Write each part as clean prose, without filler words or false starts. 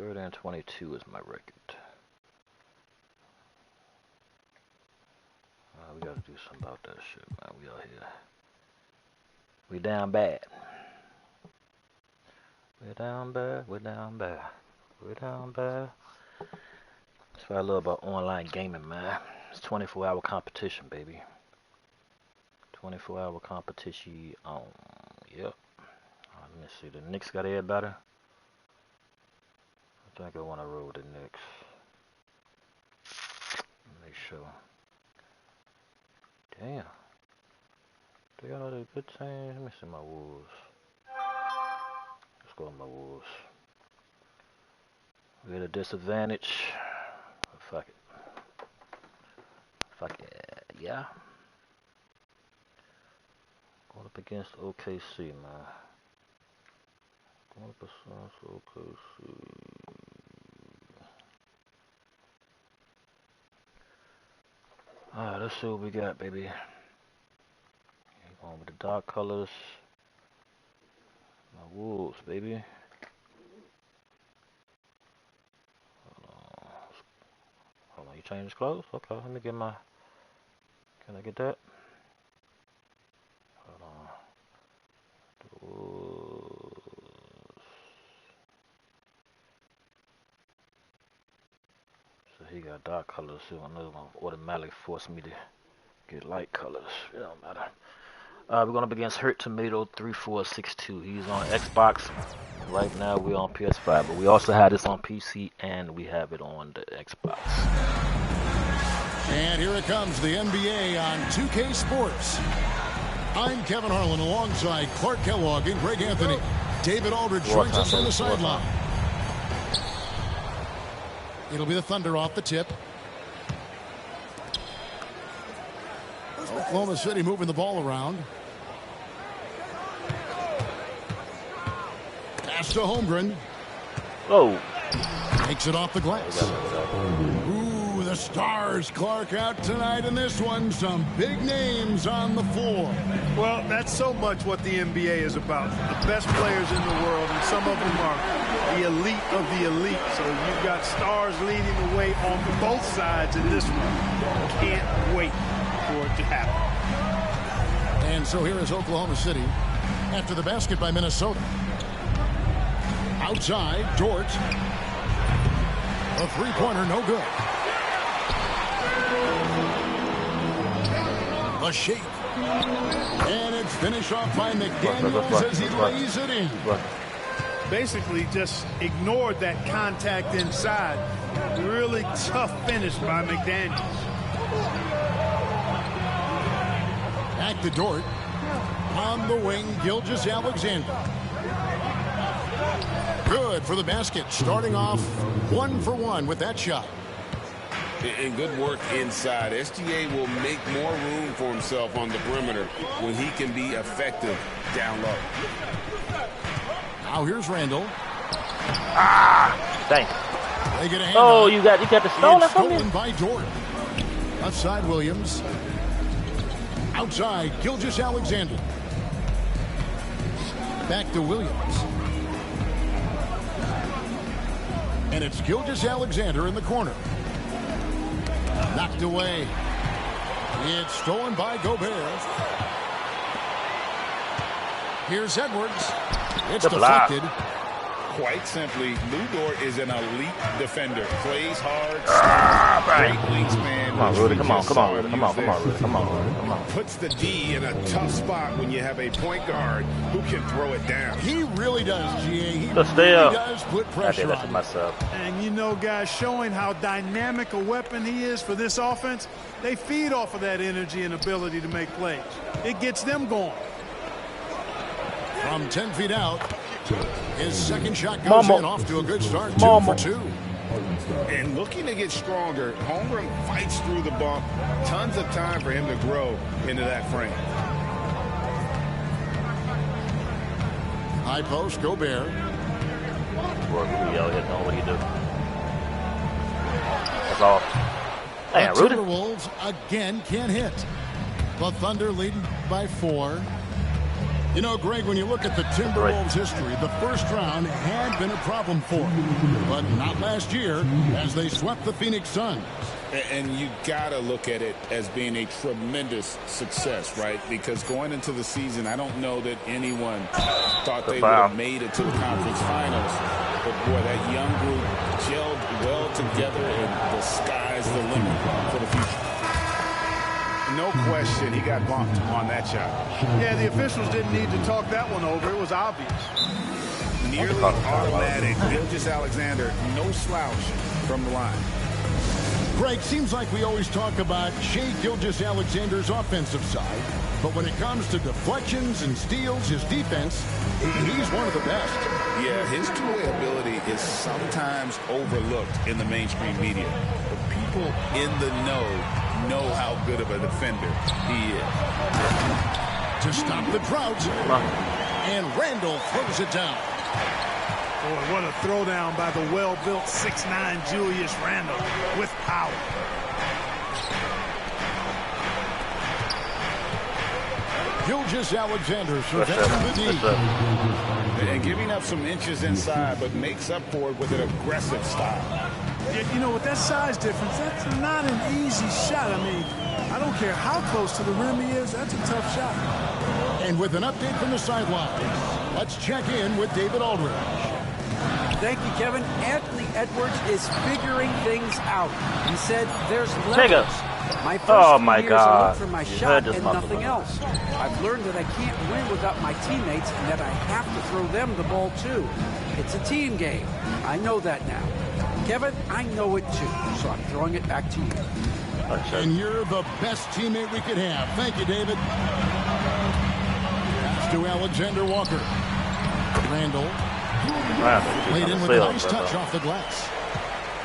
30-22 is my record. We gotta do something about that shit, man. We out here. We down bad. We're down bad. We're down bad. We're down bad. That's what I love about online gaming, man. It's 24-hour competition, baby. 24-hour competition. Yep. Let me see. The Knicks got everybody. I think I want to roll the Knicks. Make sure. Damn. They got all the good teams. Let me see my Wolves. Let's go with my Wolves. We're at a disadvantage. Fuck it. Fuck it. Yeah. Going up against OKC, man. Going up against OKC. Alright, let's see what we got, baby. Going with the dark colors. My Wolves, baby. Hold on, you changed clothes? Okay, let me get my... Can I get that? Hold on. So he got dark colors, so another one automatically force me to get light colors. It don't matter. We're going up against Hurt Tomato 3462. He's on Xbox. Right now we're on PS5, but we also have this on PC and we have it on the Xbox. And here it comes, the NBA on 2K Sports. I'm Kevin Harlan alongside Clark Kellogg and Greg Anthony. David Aldridge joins us on the sideline. It'll be the Thunder off the tip. Oklahoma City moving the ball around. Pass to Holmgren. Oh. Takes it off the glass. Ooh, the Stars, Clark, out tonight in this one. Some big names on the floor. Well, that's so much what the NBA is about. The best players in the world, and some of them are the elite of the elite. So you've got stars leading the way on both sides in this one. Can't wait for it to happen. And so here is Oklahoma City after the basket by Minnesota. Outside, Dort. A three-pointer, no good. A shake. And it's finished off by McDaniels as he lays it in. Basically just ignored that contact inside. Really tough finish by McDaniels. Back to Dort. On the wing, Gilgeous-Alexander. Good for the basket. Starting off 1 for 1 with that shot. And good work inside. SGA will make more room for himself on the perimeter when he can be effective down low. Now here's Randall. Thanks. They get a hand Oh, on. you got the stolen from me? Stolen by Dort. Outside Williams. Outside Gilgeous-Alexander. Back to Williams. And it's Gilgeous-Alexander in the corner. Knocked away. It's stolen by Gobert. Here's Edwards. It's deflected. Quite simply, Lou Dort is an elite defender. Plays hard, great wingspan. Come on, Rudy. Come on, Rudy. Come on. Puts the D in a tough spot when you have a point guard who can throw it down. He really does, GA. He Let's really does put pressure on myself. And you know, guys, showing how dynamic a weapon he is for this offense, they feed off of that energy and ability to make plays. It gets them going. From 10 feet out, his second shot goes in, off to a good start, 2 for 2. And looking to get stronger, Holmgren fights through the bump. Tons of time for him to grow into that frame. High post, Gobert. What do you do? That's all. Damn, The Rudy. Timberwolves again can't hit. The Thunder leading by 4. You know, Greg, when you look at the Timberwolves' history, the first round had been a problem for them. But not last year, as they swept the Phoenix Suns. And you got to look at it as being a tremendous success, right? Because going into the season, I don't know that anyone thought they would have made it to the conference finals. But, boy, that young group gelled well together, and the sky's the limit for the future. No question, he got bumped on that shot. Yeah, the officials didn't need to talk that one over. It was obvious. Nearly automatic. Gilgeous-Alexander, no slouch from the line. Greg, seems like we always talk about Shai Gilgeous-Alexander's offensive side, but when it comes to deflections and steals, his defense, he's one of the best. Yeah, his two-way ability is sometimes overlooked in the mainstream media. But people in the know how good of a defender he is. To stop the drought, and Randall throws it down. Boy, what a throwdown by the well-built 6'9" Julius Randle with power. Gilgeous-Alexander surveying the D. And giving up some inches inside, but makes up for it with an aggressive style. You know, with that size difference, that's not an easy shot. I mean, I don't care how close to the rim he is, that's a tough shot. And with an update from the sidelines, let's check in with David Aldridge. Thank you, Kevin. Anthony Edwards is figuring things out. He said there's levels. My first 2 years I look for my shot and nothing else. I've learned that I can't win without my teammates and that I have to throw them the ball too. It's a team game. I know that now. Kevin, I know it too, so I'm throwing it back to you. And you're the best teammate we could have. Thank you, David. Pass to Alexander Walker. Randall. Played in with a nice touch off the glass.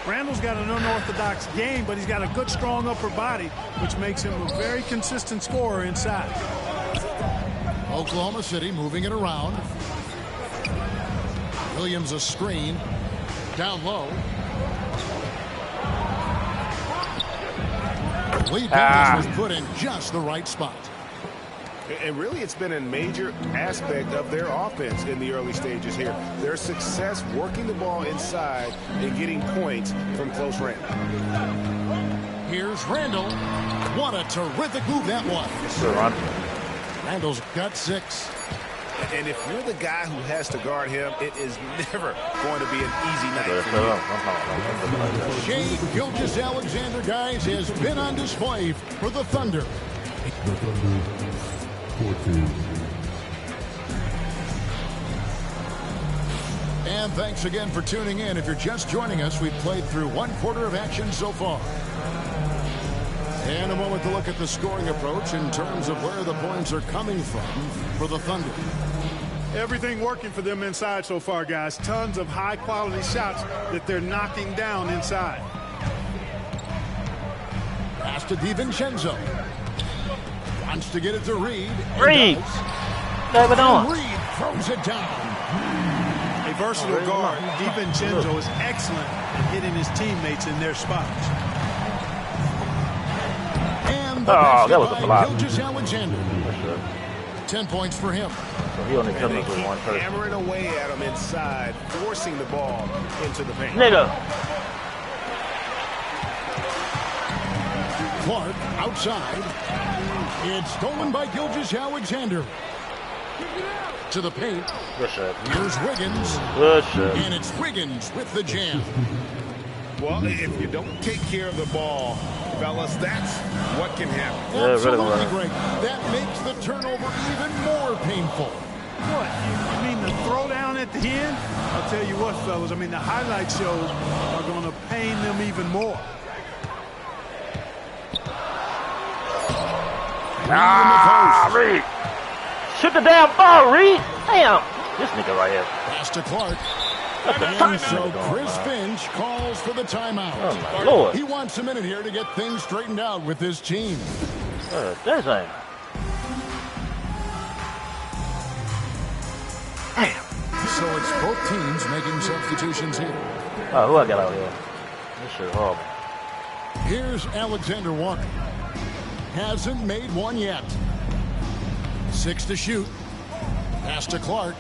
Randall's got an unorthodox game, but he's got a good, strong upper body, which makes him a very consistent scorer inside. Oklahoma City moving it around. Williams a screen. Down low. Lee Davis was put in just the right spot. And really, it's been a major aspect of their offense in the early stages here. Their success working the ball inside and getting points from close range. Here's Randall. What a terrific move that was. Randall's got 6. And if you're the guy who has to guard him, it is never going to be an easy night for you. Shai Gilgeous-Alexander, guys, has been on display for the Thunder. And thanks again for tuning in. If you're just joining us, we've played through 1/4 of action so far. And a moment to look at the scoring approach in terms of where the points are coming from for the Thunder. Everything working for them inside so far, guys. Tons of high-quality shots that they're knocking down inside. Pass to DiVincenzo. Wants to get it to Reed. Reed! David on. Reed throws it down. A versatile guard, DiVincenzo is excellent at hitting his teammates in their spots. And the that was a block. Gilgeous-Alexander. 10 points for him. So he only comes with one person. Hammering away at him inside, forcing the ball into the paint. Nigga. Clark outside. It's stolen by Gilgeous-Alexander. To the paint. Good shot. Here's Wiggins. Good shot. And it's Wiggins with the jam. Well, if you don't take care of the ball, fellas, that's what can happen. Yeah, Absolutely, really Greg. That makes the turnover even more painful. What? You mean the throwdown at the end? I'll tell you what, fellas. I mean, the highlight shows are going to pain them even more. Reed. Shoot the damn ball, Reed. Damn. This nigga right here. Pass to Clark. And so Chris Finch calls for the timeout. Oh, my Lord. He wants a minute here to get things straightened out with his team. Damn. So it's both teams making substitutions here. Oh, who I got out here? This shit horrible. Here's Alexander Walker. Hasn't made one yet. 6 to shoot. Pass to Clark.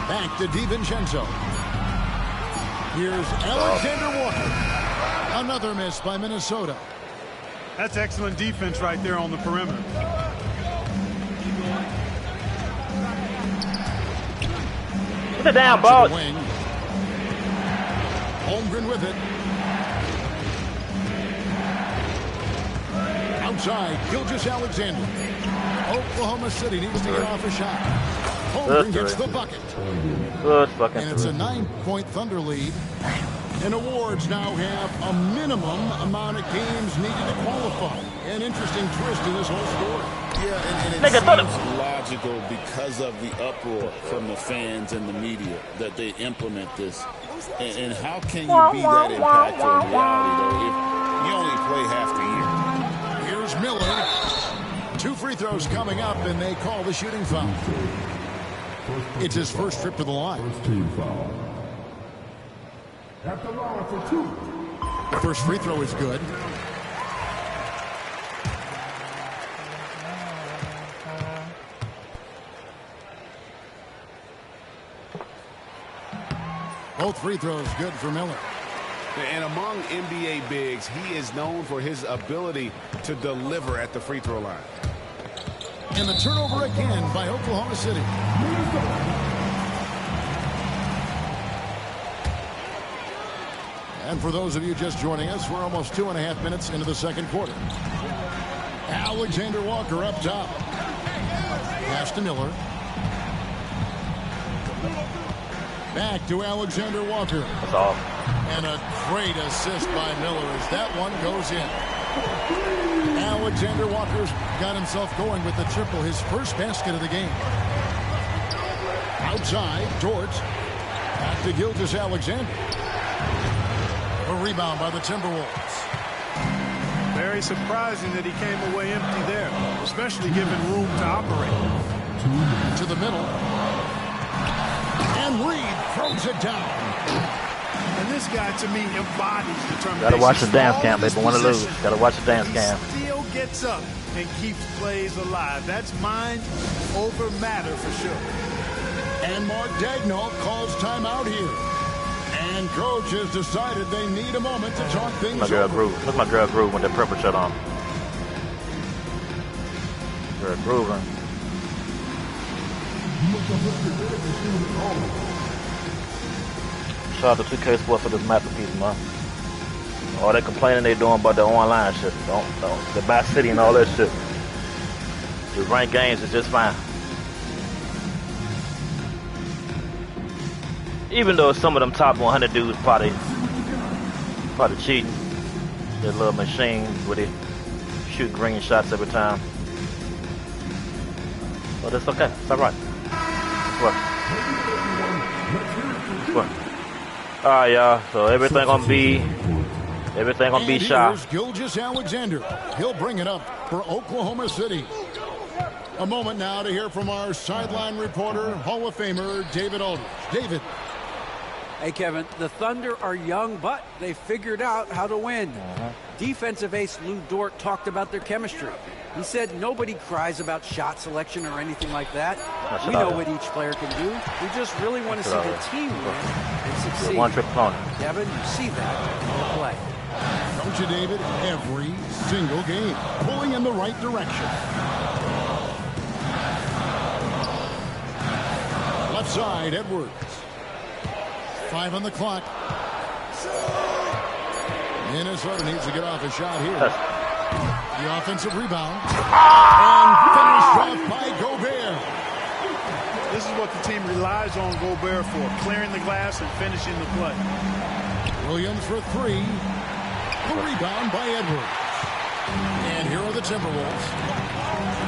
Back to DiVincenzo. Here's Alexander Walker. Another miss by Minnesota. That's excellent defense right there on the perimeter. Put it down, ball. Holmgren with it. Outside, Gilgeous-Alexander. Oklahoma City needs to get off a shot. Holmgren gets the bucket. Good fucking. And it's a 9-point Thunder lead. And awards now have a minimum amount of games needed to qualify. An interesting twist in this whole story. Yeah, and it seems logical because of the uproar from the fans and the media that they implement this. And how can you be that impactful in reality, though, if you only play half the year? Here's Miller. 2 free throws coming up, and they call the shooting foul. It's his first trip to the line. At the line for 2. First free throw is good. Both free throws good for Miller. And among NBA bigs, he is known for his ability to deliver at the free throw line. And the turnover again by Oklahoma City. And for those of you just joining us, we're almost 2.5 minutes into the second quarter. Alexander Walker up top. Pass to Miller. Back to Alexander Walker. That's all. And a great assist by Miller as that one goes in. Alexander Walker's got himself going with the triple, his first basket of the game. Outside, Dort. Back to Gilgeous-Alexander. A rebound by the Timberwolves. Very surprising that he came away empty there, especially given room to operate. To the middle. And Reed throws it down. And this guy, to me, embodies determination. Gotta watch the dance cam, baby. Want to lose. Gotta watch the dance cam. He still gets up and keeps plays alive. That's mind over matter for sure. And Mark Daigneault calls timeout here. And coach has decided they need a moment to talk things my girl over. Groove. Look at my girl Groove with that purple shirt on. Girl grooving. Shout out to 2K Sports for this masterpiece, man. All that complaining they doing about the online shit. Don't. The Bass City and all that shit. The ranked games is just fine. Even though some of them top 100 dudes probably cheating. Their little machine where they shoot green shots every time. But it's okay. It's all right. What? All right, y'all. So everything gonna be shy. Here's Gilgeous-Alexander. He'll bring it up for Oklahoma City. A moment now to hear from our sideline reporter, Hall of Famer David Aldridge. David. Hey, Kevin, the Thunder are young, but they figured out how to win. Defensive ace Lou Dort talked about their chemistry. He said nobody cries about shot selection or anything like that. We know what each player can do. We just really want to see the team win and succeed. One trip opponent. Kevin, you see that in the play. Don't you, David? Every single game, pulling in the right direction. Left side, Edwards. 5 on the clock. Minnesota needs to get off a shot here. The offensive rebound. And finished off by Gobert. This is what the team relies on Gobert for, clearing the glass and finishing the play. Williams for 3. The rebound by Edwards. And here are the Timberwolves.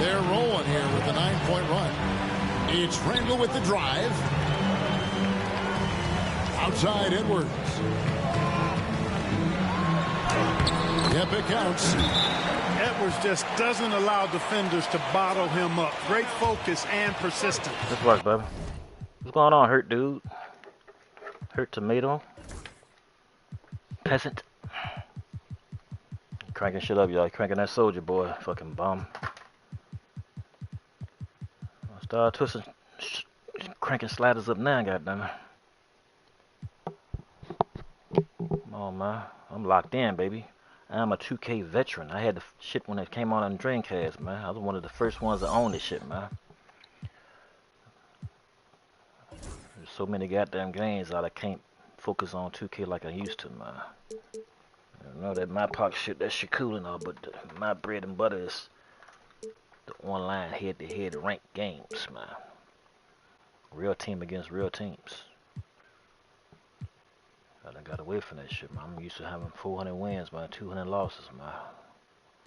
They're rolling here with a 9-point run. It's Randall with the drive. Outside Edwards. Yep, it counts. Edwards just doesn't allow defenders to bottle him up. Great focus and persistence. This works, baby. What's going on, hurt dude? Hurt tomato. Peasant. Cranking shit up, y'all. Cranking that soldier boy. Fucking bum. Start twisting Cranking sliders up now, goddamn. Come on, man. I'm locked in, baby. I'm a 2K veteran. I had the shit when it came out on Dreamcast, man. I was one of the first ones to own this shit, man. There's so many goddamn games that I can't focus on 2K like I used to, man. I know that my pocket shit, that shit cool and all, but my bread and butter is the online head-to-head ranked games, man. Real team against real teams. I done got away from that shit, man. I'm used to having 400 wins, man, 200 losses, man.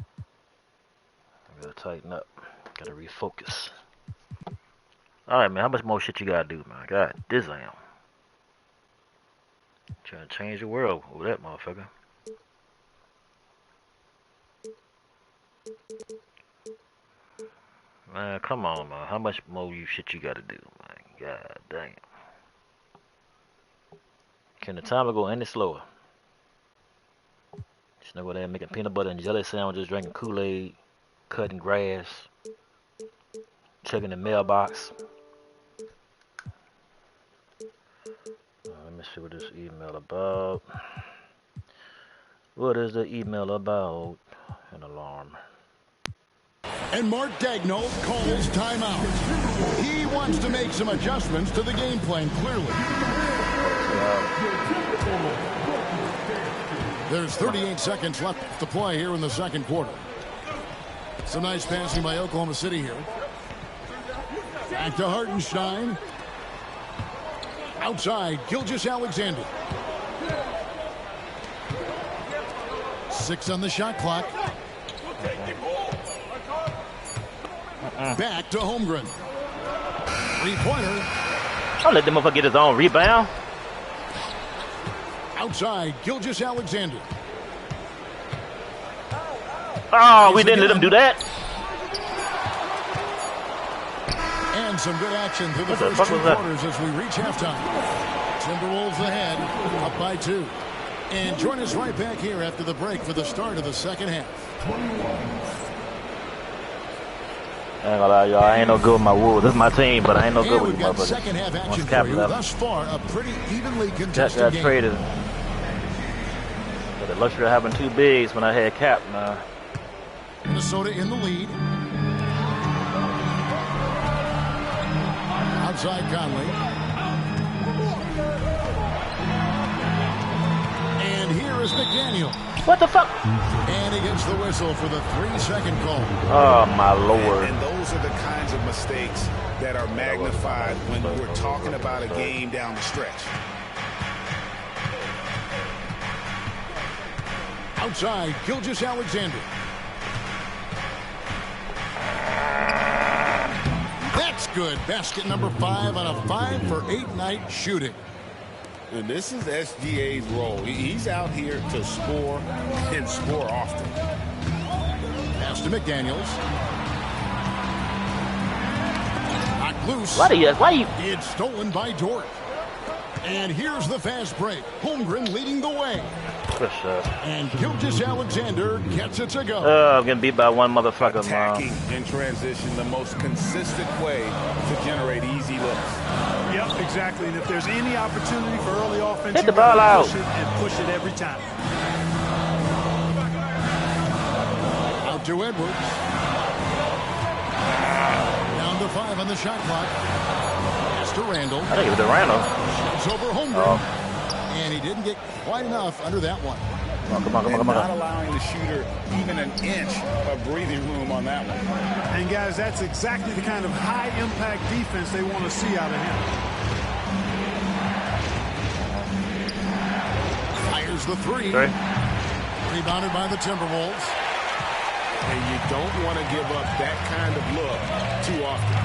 I gotta tighten up. Gotta refocus. Alright, man, how much more shit you gotta do, man? God, this I am. Trying to change the world over that motherfucker. Man, come on, man. How much more shit you gotta do, man? God damn. Can the timer go any slower? Just know there making peanut butter and jelly sandwiches, drinking Kool-Aid, cutting grass, checking the mailbox. Let me see what this email about. What is the email about? An alarm. And Mark Daigneault calls timeout. He wants to make some adjustments to the game plan, clearly. There's 38 seconds left to play here in the second quarter. Some nice passing by Oklahoma City here. Back to Hartenstein. Outside, Gilgeous-Alexander. 6 on the shot clock. Back to Holmgren. Three-pointer. I'll let the motherfucker get his own rebound. Outside, Gilgeous-Alexander. Oh, we didn't let him do that. And some good action through the first 2 quarters as we reach halftime. Timberwolves ahead, up by 2. And join us right back here after the break for the start of the second half. I ain't gonna lie, y'all. I ain't no good with my Wolves. This is my team, but I ain't no good with we've my got second half action for you. Thus far, a pretty evenly contested got game. traded. But the luxury of having 2 bigs when I had Cap, man. Minnesota in the lead. Outside Conley. And here is McDaniel. What the fuck? And he gets the whistle for the 3-second call. Oh, my Lord. And those are the kinds of mistakes that are magnified when we're talking about a game down the stretch. Outside, Gilgeous-Alexander. That's good. Basket number 5 on a 5-for-8 night shooting. And this is SGA's role. He's out here to score and score often. Pass to McDaniels. Knocked loose. Why you? It's stolen by Dort. And here's the fast break. Holmgren leading the way. Good shot. And Gilgeous-Alexander gets it to go. I'm getting beat by one motherfucker, Attacking in transition, the most consistent way to generate easy looks. Yep, exactly. And if there's any opportunity for early offense, hit the ball out. Push it and push it every time. Out to Edwards. Down to 5 on the shot clock. Pass to Randall. I think it was the Randall. It's over Holmgren. And he didn't get quite enough under that one. Come on. Not allowing the shooter even an inch of breathing room on that one. And guys, that's exactly the kind of high-impact defense they want to see out of him. Fires the 3. Rebounded by the Timberwolves. And you don't want to give up that kind of look too often.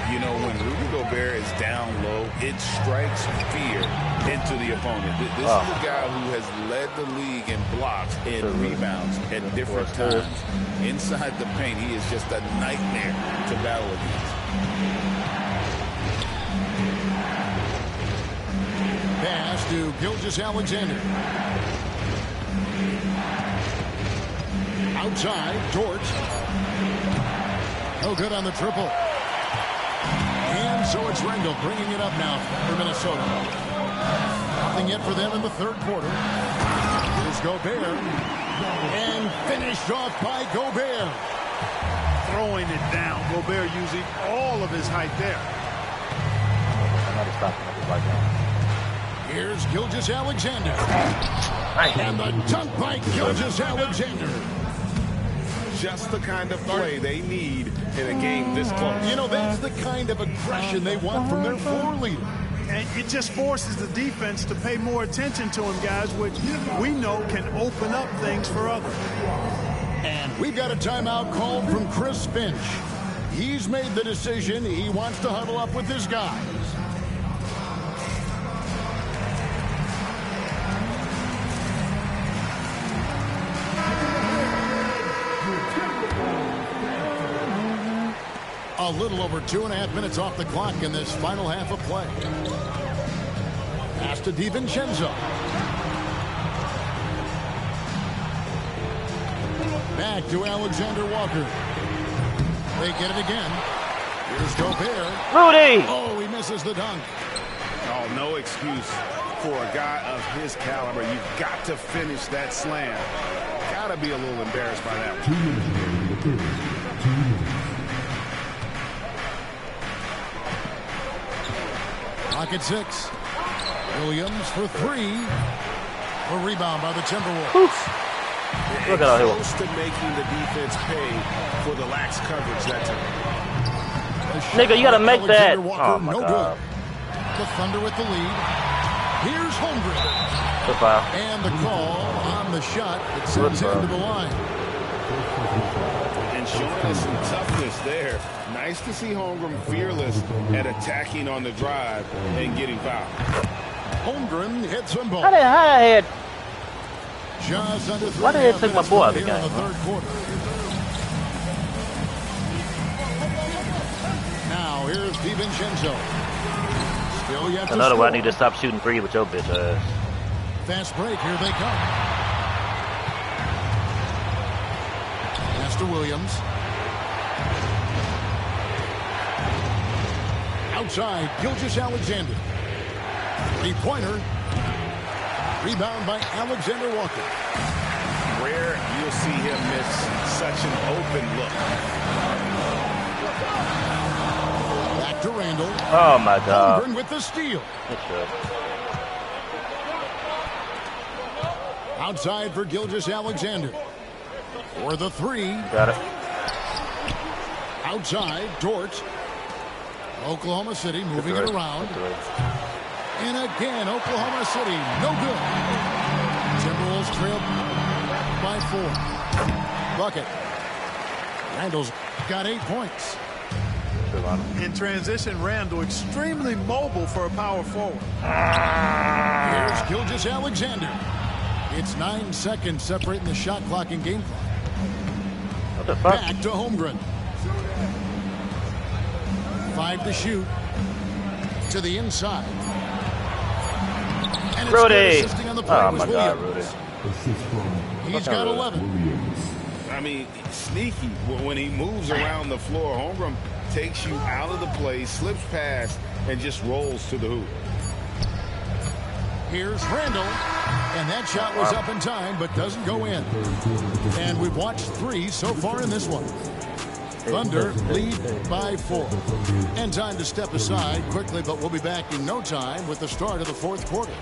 You know, when Rudy Gobert is down low, it strikes fear into the opponent. This is a guy who has led the league in blocks and rebounds at different times. Inside the paint, he is just a nightmare to battle against. Pass to Gilgeous-Alexander. Outside, Dort. No good on the triple. So it's Randall bringing it up now for Minnesota. Nothing yet for them in the third quarter. Here's Gobert. And finished off by Gobert. Throwing it down. Gobert using all of his height there. Here's Gilgeous-Alexander. And the dunk by Gilgeous-Alexander. Just the kind of play they need in a game this close. You know, that's the kind of aggression they want from their floor leader. And it just forces the defense to pay more attention to him, guys, which we know can open up things for others. And we've got a timeout called from Chris Finch. He's made the decision. He wants to huddle up with his guys. A little over 2.5 minutes off the clock in this final half of play. Pass to DiVincenzo. Back to Alexander Walker. They get it again. Here's Gobert. Rudy! Oh, he misses the dunk. Oh, no excuse for a guy of his caliber. You've got to finish that slam. Got to be a little embarrassed by that one. Clock at 6. Williams for 3. A rebound by the Timberwolves. Oof. Look at all close to making the defense pay for the lax coverage that time. Nigga, you gotta make that. Walker, Oh my no God. Good. The Thunder with the lead. Here's Holmgren. Good foul. And the call on the shot that sends him to the line. And showing us some toughness there. Nice to see Holmgren fearless at attacking on the drive and getting fouled. Holmgren hits them both. How did I had? Just under Why did they take my boy out of the here in game? the third quarter. Now here's DiVincenzo. Still yet to Another score. one. I need to stop shooting free with your bitch ass. Fast break. Here they come. Pass to Williams. Outside, Gilgeous-Alexander. Three-pointer. Rebound by Alexander Walker. Rare you'll see him miss such an open look. Back to Randall. Oh my God. Holmgren with the steal. Good shot. Outside for Gilgeous-Alexander. For the 3. Got it. Outside, Dort. Oklahoma City moving it around. And again, Oklahoma City, no good. Timberwolves trail by 4. Bucket. Randall's got 8 points. In transition, Randall extremely mobile for a power forward. Here's Gilgeous-Alexander. It's 9 seconds separating the shot clock and game clock. What the fuck? Back to Holmgren. 5 to shoot. To the inside. And Rudy! assisting on the play Oh was my God, Williams. Rudy. He's got 11. I mean, sneaky. When he moves around the floor, Holmgren takes you out of the play, slips past, and just rolls to the hoop. Here's Randall. And that shot was up in time, but doesn't go in. And we've watched 3 so far in this one. Thunder lead by 4. And time to step aside quickly, but we'll be back in no time with the start of the fourth quarter.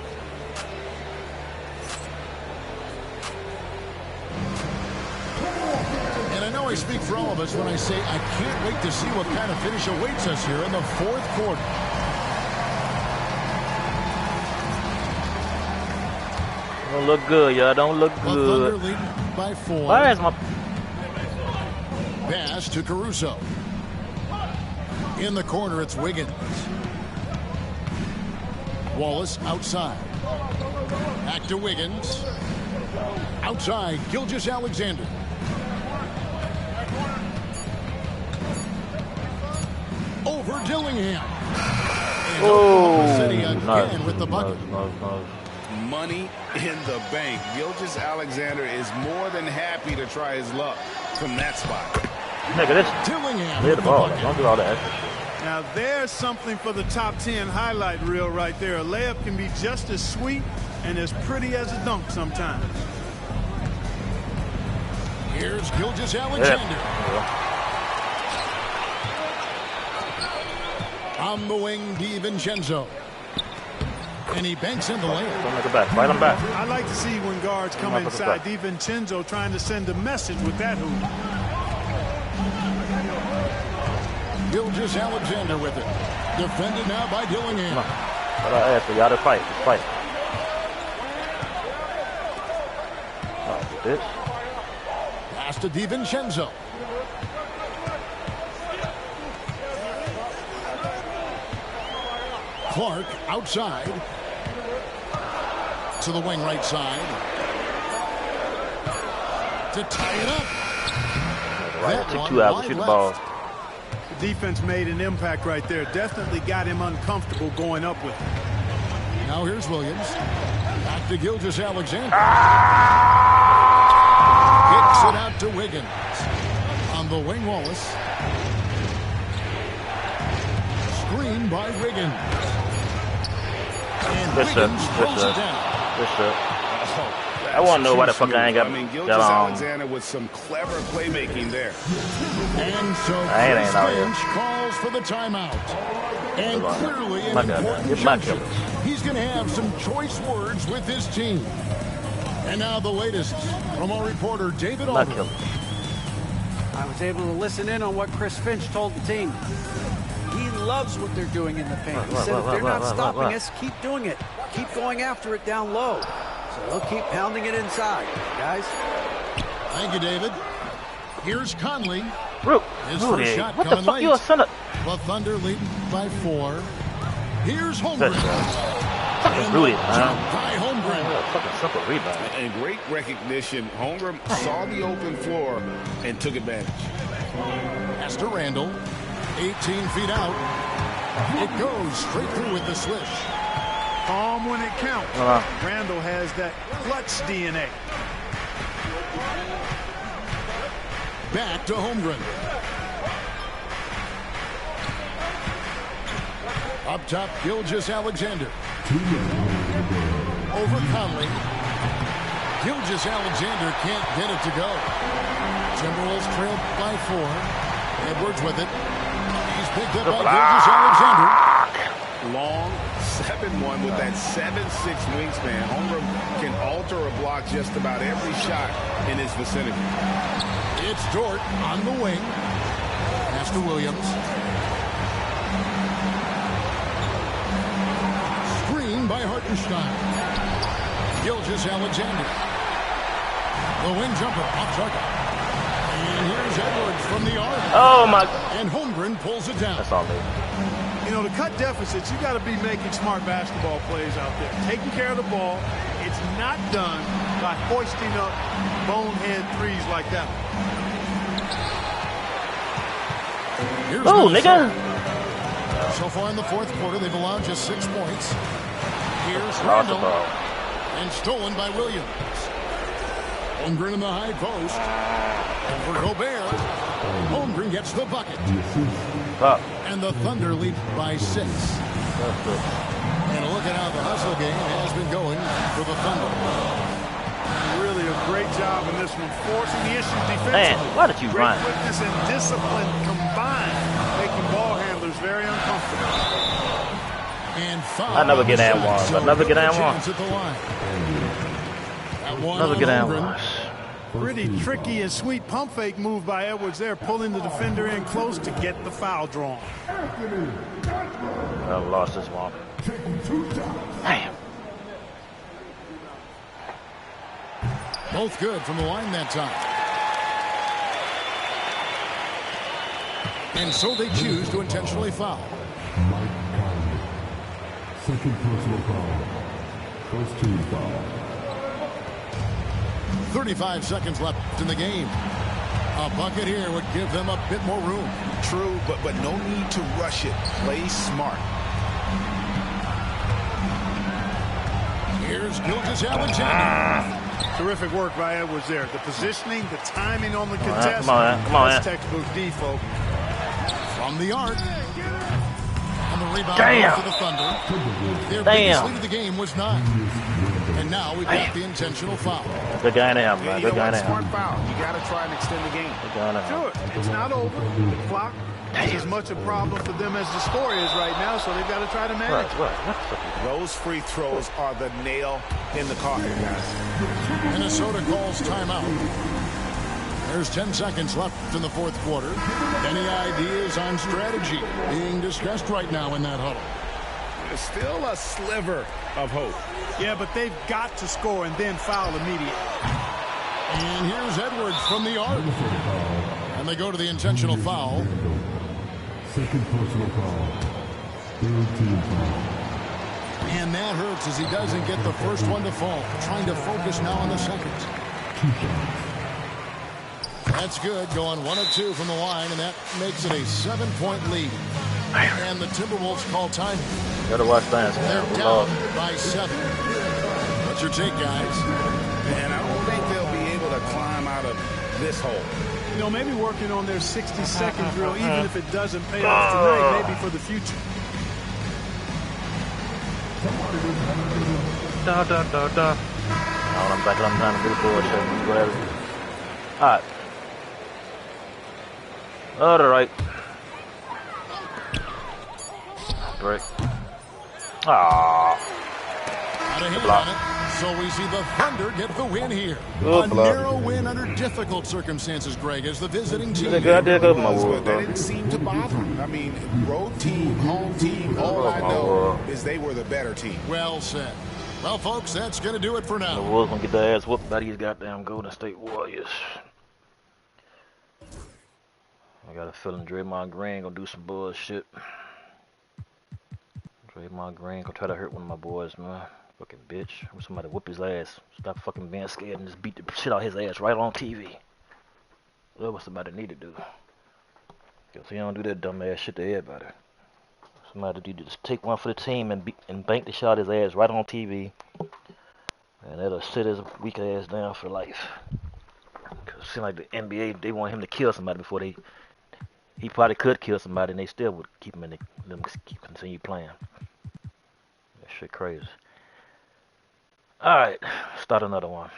And I know I speak for all of us when I say I can't wait to see what kind of finish awaits us here in the fourth quarter. Don't look good, y'all. Don't look The good. Thunder lead by 4. Why is my... Pass to Caruso. In the corner, it's Wiggins. Wallace outside. Back to Wiggins. Outside, Gilgeous-Alexander. Over Dillingham. And Oklahoma City again with the bucket. Money in the bank. Gilgeous-Alexander is more than happy to try his luck from that spot. Nigga, this... Dillingham Clear with the the ball. bucket. Don't do all that extra shit. Now there's something for the top 10 highlight reel right there. A layup can be just as sweet and as pretty as a dunk sometimes. Here's Gilgeous-Alexander. On the wing, DiVincenzo. And he banks in the layup. Don't make it back. Right on back. I like to see when guards come inside. DiVincenzo trying to send a message with that hoop. Gilgeous-Alexander with it. Defended now by Dillingham. What I asked for y'all to fight. Fight. Oh, bitch. Pass to DiVincenzo. Clark outside. To the wing right side. To tie it up. Right, took 2 hours to shoot the ball. The defense made an impact right there. Definitely got him uncomfortable going up with it. Now here's Williams. Back to Gilgeous-Alexander. Kicks it out to Wiggins. On the wing, Wallace. Screen by Wiggins. And Wiggins throws it down. I want to know why the fuck I ain't got Gilgeous-Alexander with some clever playmaking there. And so Chris Finch calls for the timeout. And clearly an important junction. He's going to have some choice words with his team. And now the latest from our reporter, David Aldridge. I was able to listen in on what Chris Finch told the team. He loves what they're doing in the paint. He said if they're not stopping us, keep doing it. Keep going after it down low. So they'll keep pounding it inside, guys. Thank you, David. Here's Conley. His Rudy, first shot what the coming fuck late. you a center? The Thunder leading by 4. Here's Holmgren. Fucking Rudy, man. By Holmgren. Fucking simple rebound. And great recognition. Holmgren saw the open floor and took advantage. Pass to Randall. 18 feet out. It goes straight through with the swish. Calm when it counts. Randall has that clutch DNA. Back to Holmgren. Up top, Gilgeous-Alexander. Over Conley. Gilgeous-Alexander can't get it to go. Timberwolves trail by 4. Edwards with it. He's picked up by Gilgeous-Alexander. Long 7-1 with that 7'6" wingspan. Holmgren can alter a block just about every shot in his vicinity. It's Dort on the wing. Pass to Williams. Screen by Hartenstein. Gilgeous-Alexander. The wing jumper off target. And here's Edwards from the arc. Oh, my. And Holmgren pulls it down. That's all me. You know, to cut deficits, you got to be making smart basketball plays out there. Taking care of the ball. It's not done by hoisting up bonehead threes like that. Oh, nigga. So far in the fourth quarter, they've allowed just 6 points. Here's Randall. And stolen by Williams. Holmgren in the high post. And for Gobert. Holmgren gets the bucket. And the Thunder lead by 6. And look at how the hustle game has been going for the Thunder. Really a great job in this one, forcing the issues defensively. Man, why did you run? Great quickness and discipline combined, making ball handlers very uncomfortable. And I never get and one. I never get and one. Never get and one. Pretty tricky and sweet pump fake move by Edwards there, pulling the defender in close to get the foul drawn. I lost this one. Damn. Both good from the line that time. And so they choose to intentionally foul. Second personal foul. First team foul. 35 seconds left in the game. A bucket here would give them a bit more room. True, but no need to rush it. Play smart. Here's Gilgeous-Alexander. Terrific work by Edwards there. The positioning, the timing on the contest. Come on, that's textbook D, folks. From the arc. rebound Damn. goes to the Thunder. Their Damn. biggest lead of the game was 9. And now we've got the intentional foul. Good guy now, man. Good guy now. Smart foul. You got to try and extend the game. Good guy now. Sure, it's not over. The clock is as much a problem for them as the score is right now, so they've got to try to manage. Right. Those free throws are the nail in the coffin, guys. Minnesota calls timeout. There's 10 seconds left in the fourth quarter. Any ideas on strategy being discussed right now in that huddle? There's still a sliver of hope. Yeah, but they've got to score and then foul immediately. And here's Edwards from the arc. And they go to the intentional foul. Second personal foul. Third team foul. And that hurts as he doesn't get the first one to fall. Trying to focus now on the second. 2 shots. That's good. Going 1 of 2 from the line, and that makes it a 7-point lead. And the Timberwolves call time. Gotta watch fans. They're down by 7. What's your take, guys? And I don't think they'll be able to climb out of this hole. You know, maybe working on their 60-second drill, even if it doesn't pay off tonight, maybe for the future. Da. I'm back. I'm trying to do the bullshit. Whatever. All right. All right. Break. Out of hand on it. So we see the Thunder get the win here. A narrow win under difficult circumstances, Greg, as the visiting team. But that didn't seem to bother them. I mean, road team, home team, all I know is they were the better team. Well said. Well, folks, that's going to do it for now. The Wolves gonna get their ass whooped by these goddamn Golden State Warriors. I got a feeling Draymond Green gonna do some bullshit. Draymond Green gonna try to hurt one of my boys, man. Fucking bitch. I wish somebody whoop his ass. Stop fucking being scared and just beat the shit out his ass right on TV. That's what somebody need to do. Cause he don't do that dumb ass shit to everybody. Somebody need to just take one for the team and bank the shot his ass right on TV. And that'll sit his weak ass down for life. Cause it seems like the NBA, they want him to kill somebody before he probably could kill somebody and they still would keep him in them continue playing. That shit crazy. Alright, start another one.